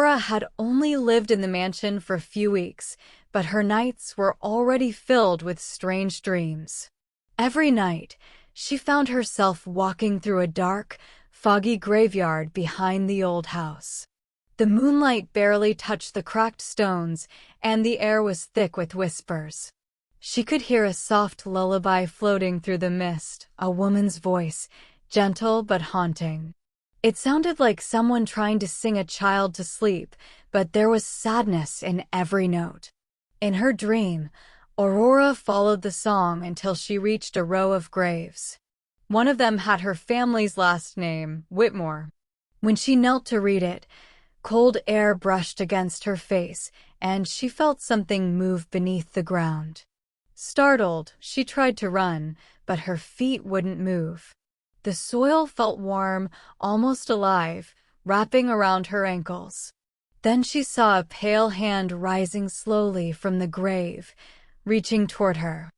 Aurora had only lived in the mansion for a few weeks, but her nights were already filled with strange dreams. Every night, she found herself walking through a dark, foggy graveyard behind the old house. The moonlight barely touched the cracked stones, and the air was thick with whispers. She could hear a soft lullaby floating through the mist, a woman's voice, gentle but haunting. It sounded like someone trying to sing a child to sleep, but there was sadness in every note. In her dream, Aurora followed the song until she reached a row of graves. One of them had her family's last name, Whitmore. When she knelt to read it, cold air brushed against her face, and she felt something move beneath the ground. Startled, she tried to run, but her feet wouldn't move. The soil felt warm, almost alive, wrapping around her ankles. Then she saw a pale hand rising slowly from the grave, reaching toward her.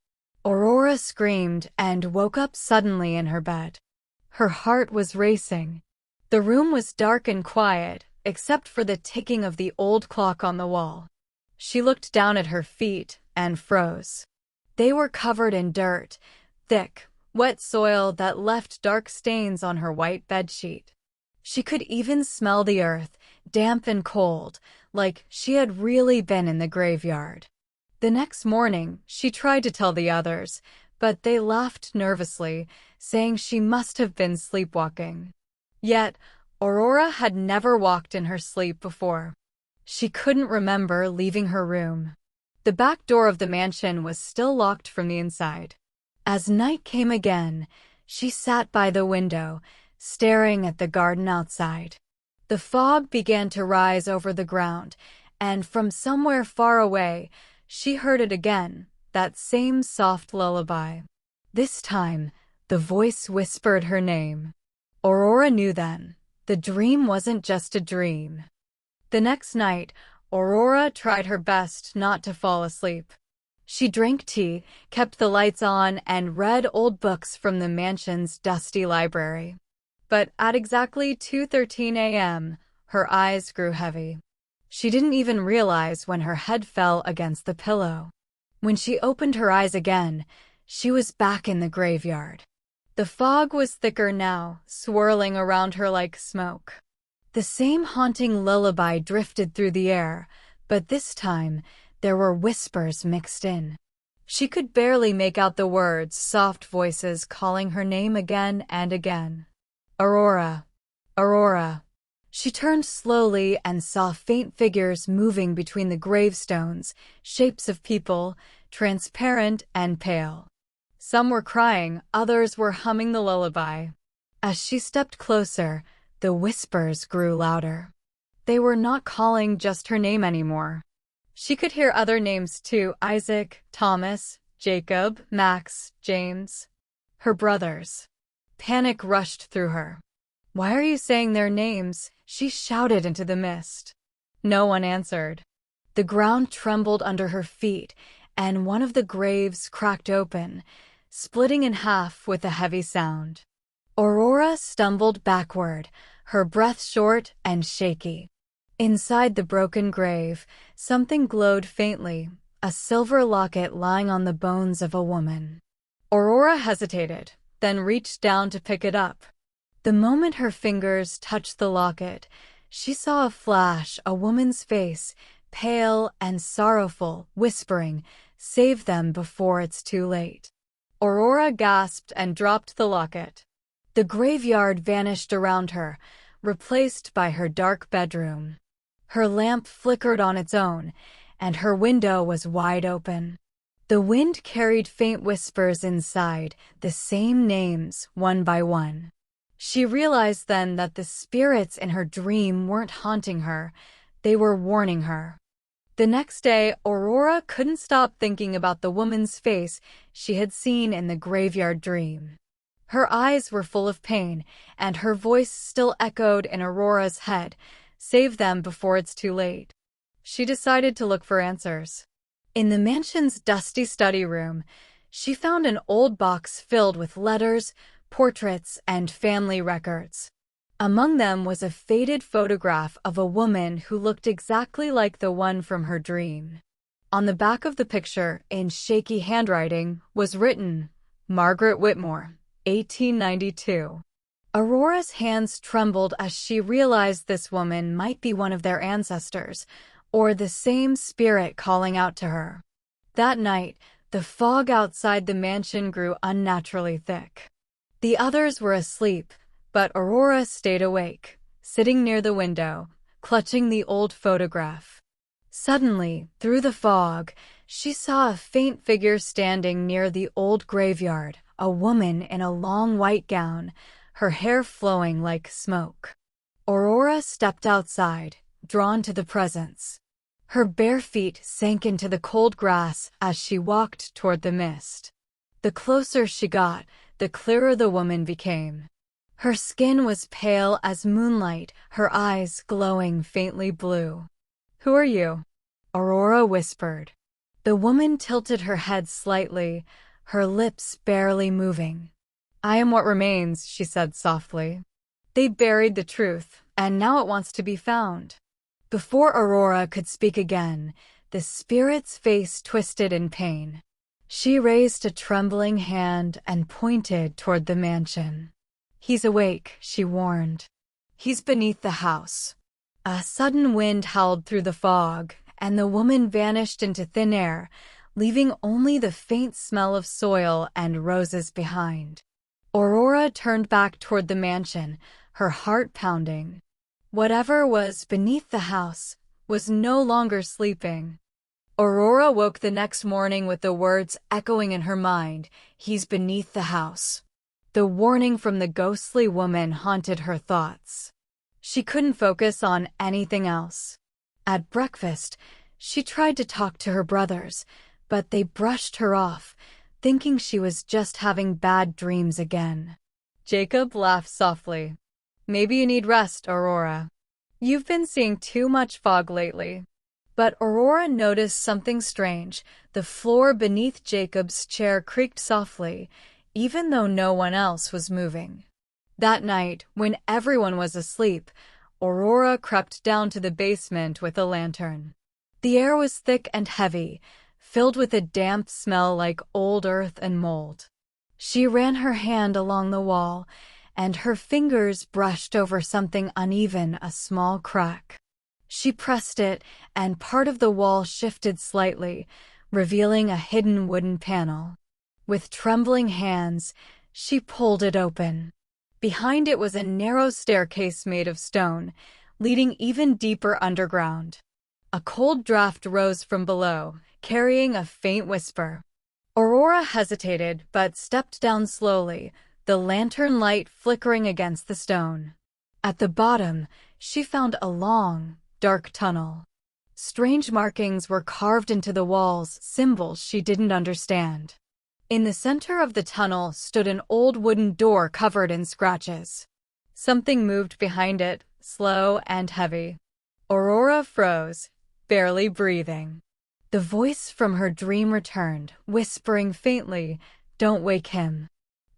Aurora screamed and woke up suddenly in her bed. Her heart was racing. The room was dark and quiet, except for the ticking of the old clock on the wall. She looked down at her feet and froze. They were covered in dirt, thick, wet soil that left dark stains on her white bedsheet. She could even smell the earth, damp and cold, like she had really been in the graveyard. The next morning, she tried to tell the others, but they laughed nervously, saying she must have been sleepwalking. Yet, Aurora had never walked in her sleep before. She couldn't remember leaving her room. The back door of the mansion was still locked from the inside. As night came again, she sat by the window, staring at the garden outside. The fog began to rise over the ground, and from somewhere far away, she heard it again, that same soft lullaby. This time, the voice whispered her name. Aurora knew then, the dream wasn't just a dream. The next night, Aurora tried her best not to fall asleep. She drank tea, kept the lights on, and read old books from the mansion's dusty library. But at exactly 2:13 a.m., her eyes grew heavy. She didn't even realize when her head fell against the pillow. When she opened her eyes again, she was back in the graveyard. The fog was thicker now, swirling around her like smoke. The same haunting lullaby drifted through the air, but this time, there were whispers mixed in. She could barely make out the words, soft voices calling her name again and again. Aurora, Aurora. She turned slowly and saw faint figures moving between the gravestones, shapes of people, transparent and pale. Some were crying, others were humming the lullaby. As she stepped closer, the whispers grew louder. They were not calling just her name anymore. She could hear other names too: Isaac, Thomas, Jacob, Max, James. Her brothers. Panic rushed through her. "Why are you saying their names?" she shouted into the mist. No one answered. The ground trembled under her feet, and one of the graves cracked open, splitting in half with a heavy sound. Aurora stumbled backward, her breath short and shaky. Inside the broken grave, something glowed faintly, a silver locket lying on the bones of a woman. Aurora hesitated, then reached down to pick it up. The moment her fingers touched the locket, she saw a flash, a woman's face, pale and sorrowful, whispering, "Save them before it's too late." Aurora gasped and dropped the locket. The graveyard vanished around her, replaced by her dark bedroom. Her lamp flickered on its own, and her window was wide open. The wind carried faint whispers inside, the same names, one by one. She realized then that the spirits in her dream weren't haunting her, they were warning her. The next day, Aurora couldn't stop thinking about the woman's face she had seen in the graveyard dream. Her eyes were full of pain, and her voice still echoed in Aurora's head, "Save them before it's too late." She decided to look for answers. In the mansion's dusty study room, she found an old box filled with letters, portraits, and family records. Among them was a faded photograph of a woman who looked exactly like the one from her dream. On the back of the picture, in shaky handwriting, was written, "Margaret Whitmore, 1892. Aurora's hands trembled as she realized this woman might be one of their ancestors, or the same spirit calling out to her. That night, the fog outside the mansion grew unnaturally thick. The others were asleep, but Aurora stayed awake, sitting near the window, clutching the old photograph. Suddenly, through the fog, she saw a faint figure standing near the old graveyard, a woman in a long white gown, her hair flowing like smoke. Aurora stepped outside, drawn to the presence. Her bare feet sank into the cold grass as she walked toward the mist. The closer she got, the clearer the woman became. Her skin was pale as moonlight, her eyes glowing faintly blue. "Who are you?" Aurora whispered. The woman tilted her head slightly, her lips barely moving. "I am what remains," she said softly. "They buried the truth, and now it wants to be found." Before Aurora could speak again, the spirit's face twisted in pain. She raised a trembling hand and pointed toward the mansion. "He's awake," she warned. "He's beneath the house." A sudden wind howled through the fog, and the woman vanished into thin air, leaving only the faint smell of soil and roses behind. Aurora turned back toward the mansion, her heart pounding. Whatever was beneath the house was no longer sleeping. Aurora woke the next morning with the words echoing in her mind, "He's beneath the house." The warning from the ghostly woman haunted her thoughts. She couldn't focus on anything else. At breakfast, she tried to talk to her brothers, but they brushed her off, thinking she was just having bad dreams again. Jacob laughed softly. "Maybe you need rest, Aurora. You've been seeing too much fog lately." But Aurora noticed something strange. The floor beneath Jacob's chair creaked softly, even though no one else was moving. That night, when everyone was asleep, Aurora crept down to the basement with a lantern. The air was thick and heavy, filled with a damp smell like old earth and mold. She ran her hand along the wall, and her fingers brushed over something uneven, a small crack. She pressed it, and part of the wall shifted slightly, revealing a hidden wooden panel. With trembling hands, she pulled it open. Behind it was a narrow staircase made of stone, leading even deeper underground. A cold draft rose from below, carrying a faint whisper. Aurora hesitated, but stepped down slowly, the lantern light flickering against the stone. At the bottom, she found a long, dark tunnel. Strange markings were carved into the walls, symbols she didn't understand. In the center of the tunnel stood an old wooden door covered in scratches. Something moved behind it, slow and heavy. Aurora froze, barely breathing. The voice from her dream returned, whispering faintly, "Don't wake him."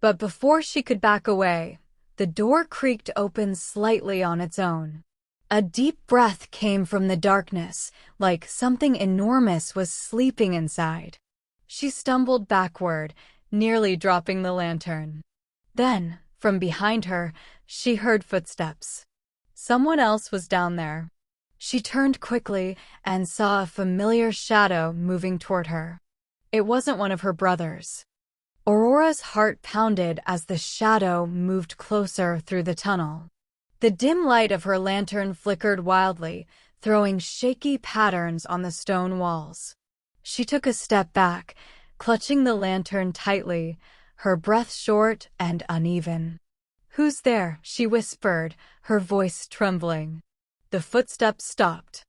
But before she could back away, the door creaked open slightly on its own. A deep breath came from the darkness, like something enormous was sleeping inside. She stumbled backward, nearly dropping the lantern. Then, from behind her, she heard footsteps. Someone else was down there. She turned quickly and saw a familiar shadow moving toward her. It wasn't one of her brothers. Aurora's heart pounded as the shadow moved closer through the tunnel. The dim light of her lantern flickered wildly, throwing shaky patterns on the stone walls. She took a step back, clutching the lantern tightly, her breath short and uneven. "Who's there?" she whispered, her voice trembling. The footsteps stopped.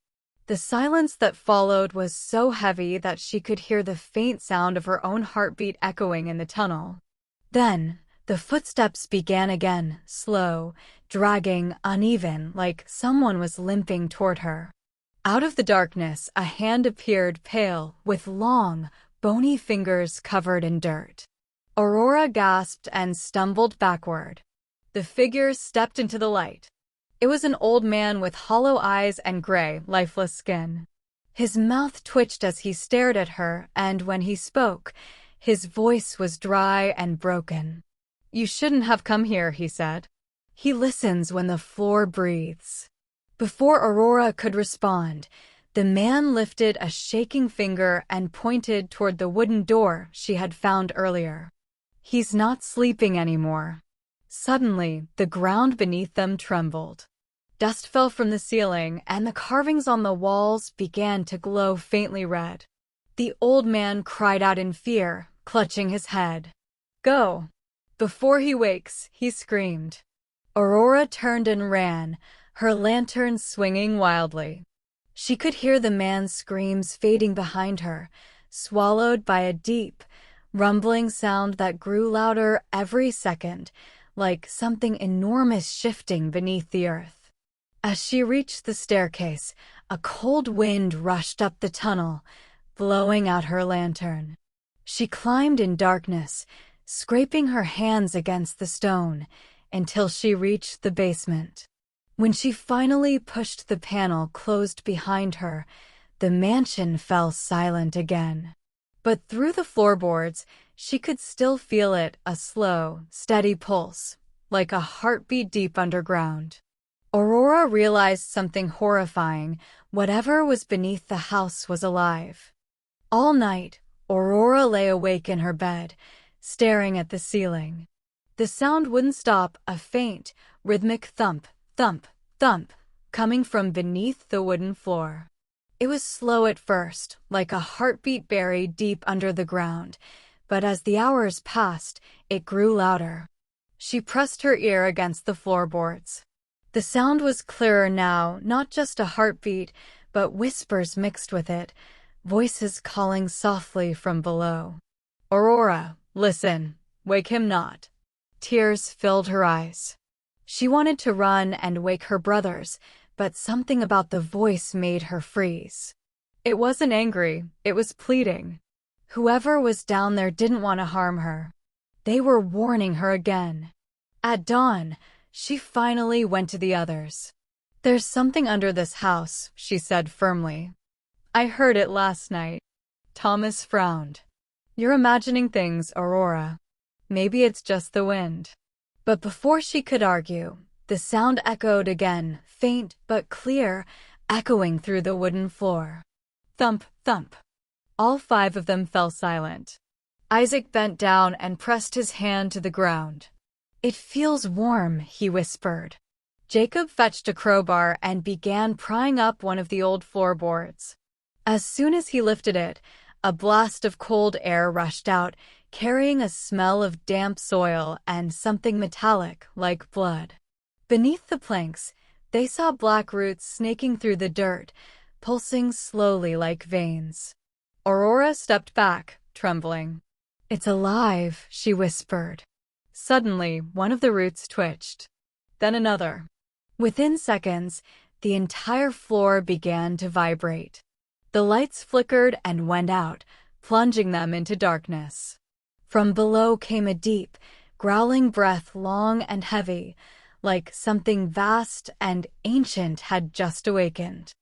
The silence that followed was so heavy that she could hear the faint sound of her own heartbeat echoing in the tunnel. Then, the footsteps began again, slow, dragging, uneven, like someone was limping toward her. Out of the darkness, a hand appeared, pale, with long, bony fingers covered in dirt. Aurora gasped and stumbled backward. The figure stepped into the light. It was an old man with hollow eyes and gray, lifeless skin. His mouth twitched as he stared at her, and when he spoke, his voice was dry and broken. "You shouldn't have come here," he said. "He listens when the floor breathes." Before Aurora could respond, the man lifted a shaking finger and pointed toward the wooden door she had found earlier. "He's not sleeping anymore." Suddenly, the ground beneath them trembled. Dust fell from the ceiling, and the carvings on the walls began to glow faintly red. The old man cried out in fear, clutching his head. "Go! Before he wakes," he screamed. Aurora turned and ran, her lantern swinging wildly. She could hear the man's screams fading behind her, swallowed by a deep, rumbling sound that grew louder every second, like something enormous shifting beneath the earth. As she reached the staircase, a cold wind rushed up the tunnel, blowing out her lantern. She climbed in darkness, scraping her hands against the stone, until she reached the basement. When she finally pushed the panel closed behind her, the mansion fell silent again. But through the floorboards, she could still feel it, a slow, steady pulse, like a heartbeat deep underground. Aurora realized something horrifying. Whatever was beneath the house was alive. All night, Aurora lay awake in her bed, staring at the ceiling. The sound wouldn't stop, a faint, rhythmic thump, thump, thump, coming from beneath the wooden floor. It was slow at first, like a heartbeat buried deep under the ground, but as the hours passed, it grew louder. She pressed her ear against the floorboards. The sound was clearer now, not just a heartbeat, but whispers mixed with it, voices calling softly from below. "Aurora, listen, wake him not." Tears filled her eyes. She wanted to run and wake her brothers, but something about the voice made her freeze. It wasn't angry, it was pleading. Whoever was down there didn't want to harm her. They were warning her again. At dawn, she finally went to the others. "There's something under this house," she said firmly. "I heard it last night." Thomas frowned. "You're imagining things, Aurora. Maybe it's just the wind." But before she could argue, the sound echoed again, faint but clear, echoing through the wooden floor. Thump, thump. All 5 of them fell silent. Isaac bent down and pressed his hand to the ground. "It feels warm," he whispered. Jacob fetched a crowbar and began prying up one of the old floorboards. As soon as he lifted it, a blast of cold air rushed out, carrying a smell of damp soil and something metallic like blood. Beneath the planks, they saw black roots snaking through the dirt, pulsing slowly like veins. Aurora stepped back, trembling. "It's alive," she whispered. Suddenly, one of the roots twitched. Then another. Within seconds, the entire floor began to vibrate. The lights flickered and went out, plunging them into darkness. From below came a deep, growling breath, long and heavy, like something vast and ancient had just awakened.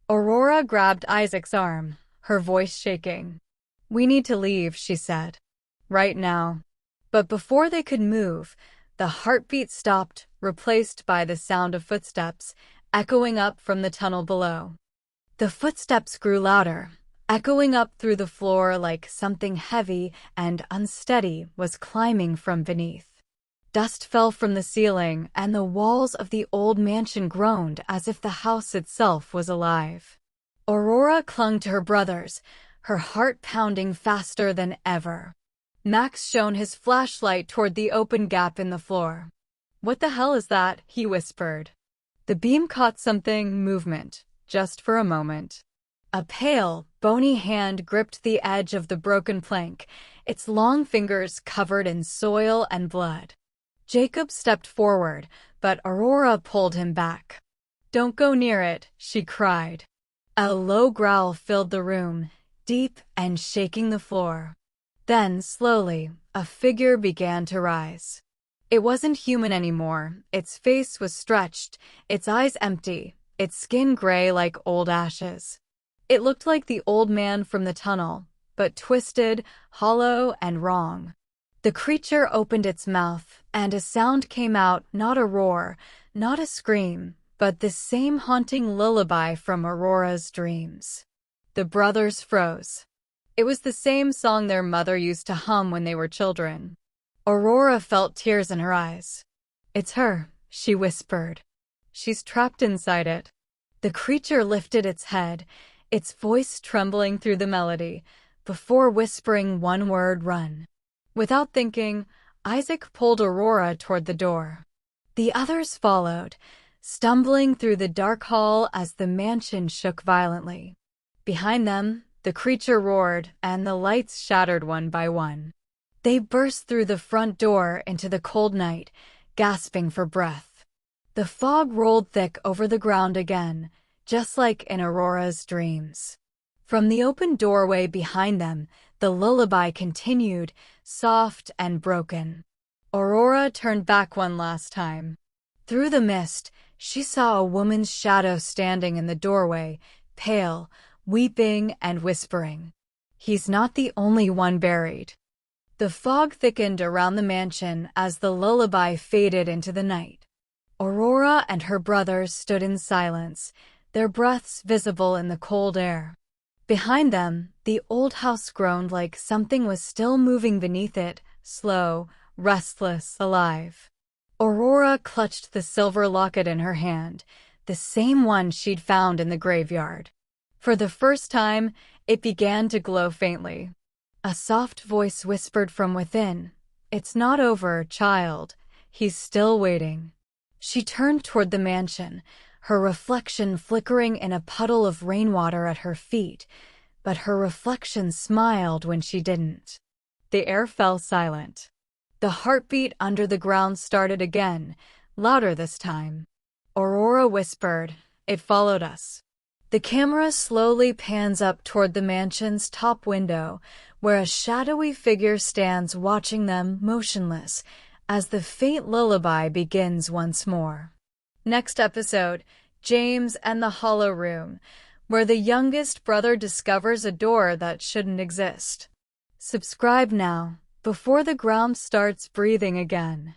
Aurora grabbed Isaac's arm, her voice shaking. "We need to leave," she said. "Right now." But before they could move, the heartbeat stopped, replaced by the sound of footsteps, echoing up from the tunnel below. The footsteps grew louder, echoing up through the floor like something heavy and unsteady was climbing from beneath. Dust fell from the ceiling, and the walls of the old mansion groaned as if the house itself was alive. Aurora clung to her brothers, her heart pounding faster than ever. Max shone his flashlight toward the open gap in the floor. "What the hell is that?" he whispered. The beam caught something, movement, just for a moment. A pale, bony hand gripped the edge of the broken plank, its long fingers covered in soil and blood. Jacob stepped forward, but Aurora pulled him back. "Don't go near it," she cried. A low growl filled the room, deep and shaking the floor. Then, slowly, a figure began to rise. It wasn't human anymore. Its face was stretched, its eyes empty, its skin gray like old ashes. It looked like the old man from the tunnel, but twisted, hollow, and wrong. The creature opened its mouth, and a sound came out, not a roar, not a scream, but the same haunting lullaby from Aurora's dreams. The brothers froze. It was the same song their mother used to hum when they were children. Aurora felt tears in her eyes. "It's her," she whispered. "She's trapped inside it." The creature lifted its head, its voice trembling through the melody, before whispering one word, "Run." Without thinking, Isaac pulled Aurora toward the door. The others followed, stumbling through the dark hall as the mansion shook violently. Behind them, the creature roared, and the lights shattered one by one. They burst through the front door into the cold night, gasping for breath. The fog rolled thick over the ground again, just like in Aurora's dreams. From the open doorway behind them, the lullaby continued, soft and broken. Aurora turned back one last time. Through the mist, she saw a woman's shadow standing in the doorway, pale, weeping and whispering. "He's not the only one buried." The fog thickened around the mansion as the lullaby faded into the night. Aurora and her brothers stood in silence, their breaths visible in the cold air. Behind them, the old house groaned like something was still moving beneath it, slow, restless, alive. Aurora clutched the silver locket in her hand, the same one she'd found in the graveyard. For the first time, it began to glow faintly. A soft voice whispered from within, "It's not over, child. He's still waiting." She turned toward the mansion, her reflection flickering in a puddle of rainwater at her feet, but her reflection smiled when she didn't. The air fell silent. The heartbeat under the ground started again, louder this time. Aurora whispered, "It followed us." The camera slowly pans up toward the mansion's top window, where a shadowy figure stands watching them motionless as the faint lullaby begins once more. Next episode, James and the Hollow Room, where the youngest brother discovers a door that shouldn't exist. Subscribe now, before the ground starts breathing again.